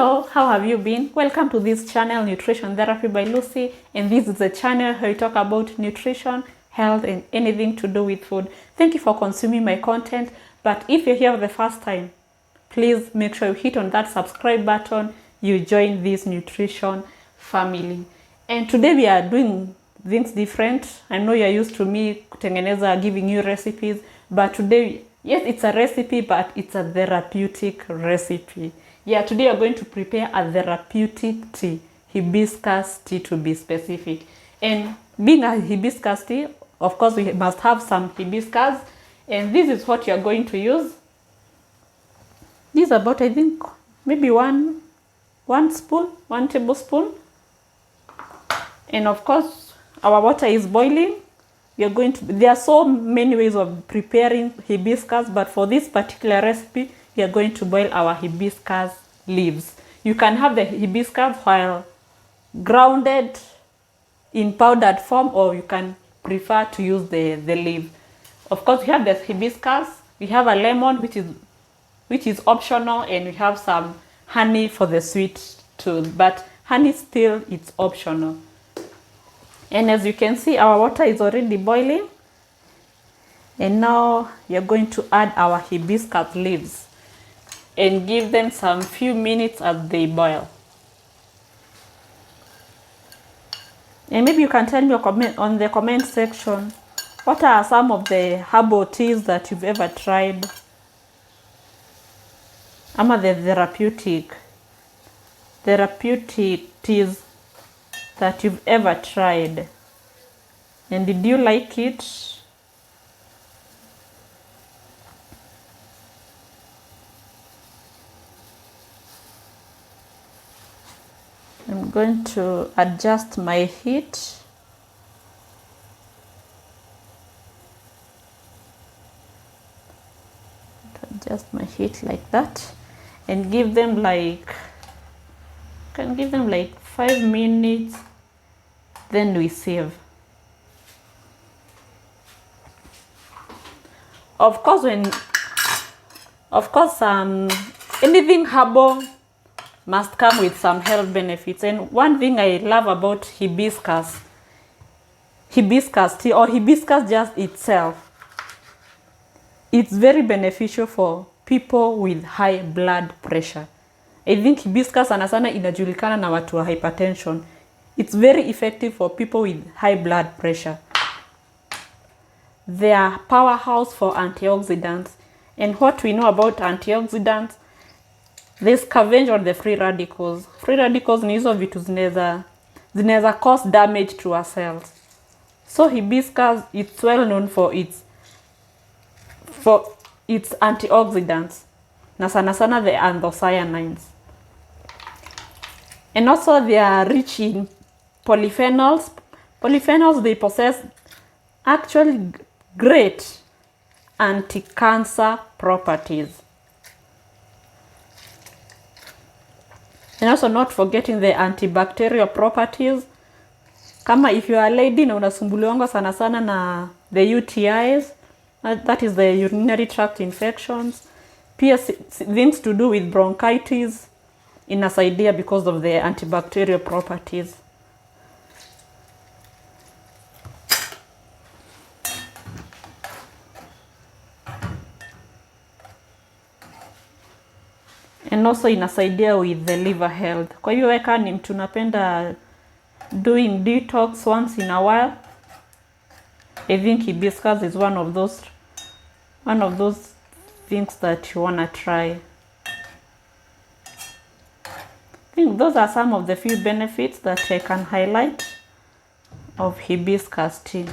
Hello, how have you been? Welcome to this channel, Nutrition Therapy by Lucy, and this is a channel where we talk about nutrition, health, and anything to do with food. Thank you for consuming my content, but if you're here for the first time, please make sure you hit on that subscribe button, you join this nutrition family. And today we are doing things different. I know you're used to me kutengeneza giving you recipes, but today, yes, it's a recipe, but it's a therapeutic recipe. Yeah, today we're going to prepare a therapeutic tea, hibiscus tea to be specific. And being a hibiscus tea, of course, we must have some hibiscus. And this is what you're going to use. This is about, I think, maybe one tablespoon. And of course, our water is boiling. There are so many ways of preparing hibiscus, but for this particular recipe, we are going to boil our hibiscus leaves. You can have the hibiscus while grounded in powdered form, or you can prefer to use the leaf. Of course, we have the hibiscus, we have a lemon, which is optional, and we have some honey for the sweet tooth, but honey still, it's optional. And as you can see, our water is already boiling. And now you're going to add our hibiscus leaves and give them some few minutes as they boil. And maybe you can tell me on the comment section, what are some of the herbal teas that you've ever tried? Ama the therapeutic teas that you've ever tried. And did you like it? I'm going to adjust my heat. Adjust my heat like that, and give them like 5 minutes, then we sieve. Of course, anything herbal must come with some health benefits. And one thing I love about hibiscus tea, or hibiscus just itself, it's very beneficial for people with high blood pressure. I think hibiscus sana inajulikana na watu wa hypertension. It's very effective for people with high blood pressure. They are powerhouse for antioxidants. And what we know about antioxidants, they scavenge on the free radicals. Free radicals ni hizo vitu zinaweza cause damage to our cells. So hibiscus, it's well known for its antioxidants. Na sana the anthocyanins. And also they are rich in polyphenols. Polyphenols, they possess actually great anti-cancer properties. And also not forgetting the antibacterial properties. Kama if you are a lady na unasumbuliwanga sana na the UTIs, that is the urinary tract infections, pia things to do with bronchitis, inasaidia because of the antibacterial properties. And also inasaidia with the liver health. Kwa hiyo weka ni mtu napenda doing detox once in a while, I think hibiscus is one of those things that you wanna try. I think those are some of the few benefits that I can highlight of hibiscus tea.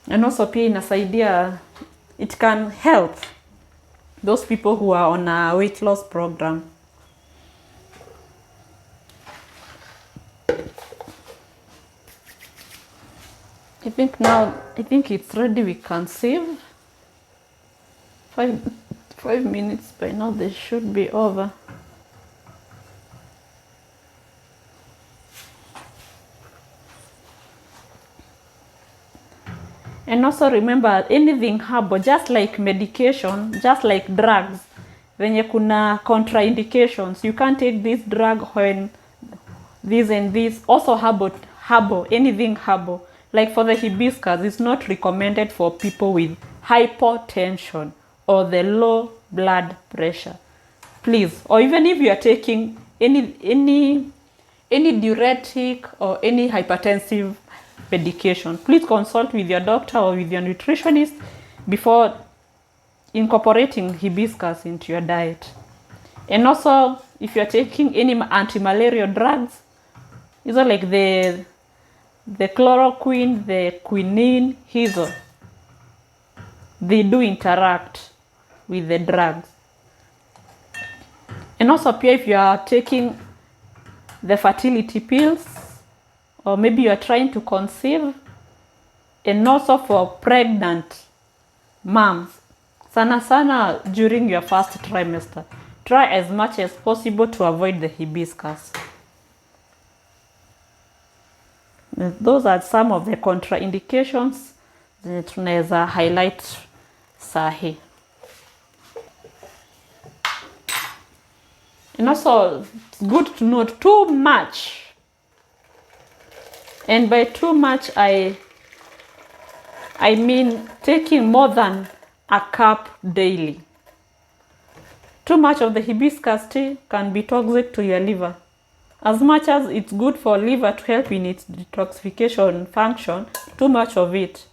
And also pia inasaidia, it can help those people who are on a weight loss program. I think it's ready. We can sieve. 5 minutes by now, they should be over. And also remember, anything herbal, just like medication, just like drugs, venye kuna contraindications, you can't take this drug when this and this. Also herbal, anything herbal. Like for the hibiscus, it's not recommended for people with hypertension or the low blood pressure. Please, or even if you are taking any diuretic or any hypertensive medication, please consult with your doctor or with your nutritionist before incorporating hibiscus into your diet. And also, if you're taking any anti-malarial drugs, these are like the chloroquine, the quinine, hizo, they do interact with the drugs. And also, if you are taking the fertility pills, or maybe you are trying to conceive, and also for pregnant moms, sana during your first trimester, try as much as possible to avoid the hibiscus. Those are some of the contraindications that tunaweza highlight sahi. And also, it's good to note too much. And by too much, I mean taking more than a cup daily. Too much of the hibiscus tea can be toxic to your liver. As much as it's good for liver to help in its detoxification function, too much of it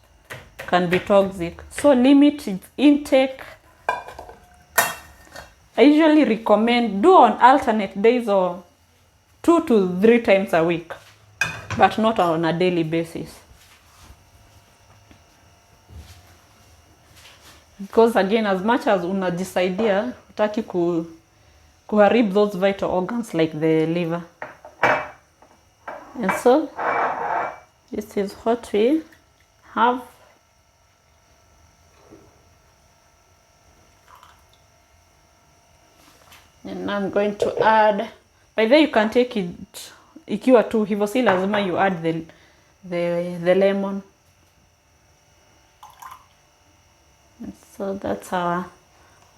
can be toxic. So limit its intake. I usually recommend do on alternate days or 2 to 3 times a week, but not on a daily basis. Because again, as much as unajisaidia, utaki kuharib those vital organs like the liver. And so, this is what we have. And now I'm going to add, by the way, you can take it ikiwa tu hivyo, si lazima you add the lemon. And so that's our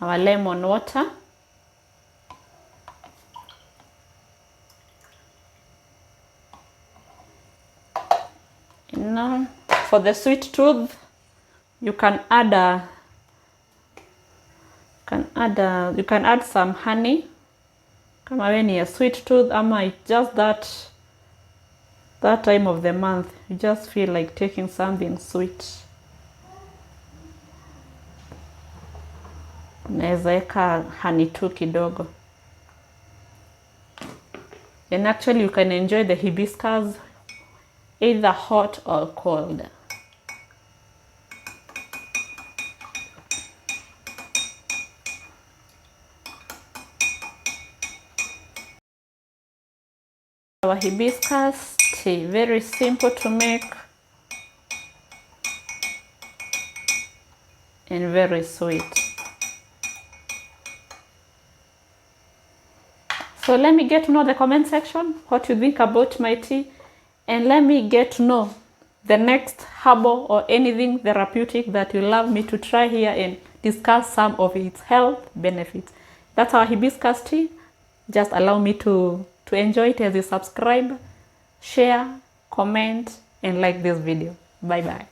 lemon water. And now for the sweet tooth, you can add you can add some honey. Kama we ni a sweet tooth, ama it's just that time of the month, you just feel like taking something sweet. Unaweza weka honey tu kidogo. And actually you can enjoy the hibiscus either hot or cold. Our hibiscus tea, very simple to make and very sweet. So let me get to know the comment section what you think about my tea, and let me get to know the next herbal or anything therapeutic that you love me to try here and discuss some of its health benefits. That's our hibiscus tea. Just allow me to enjoy it as you subscribe, share, comment, and like this video. Bye bye.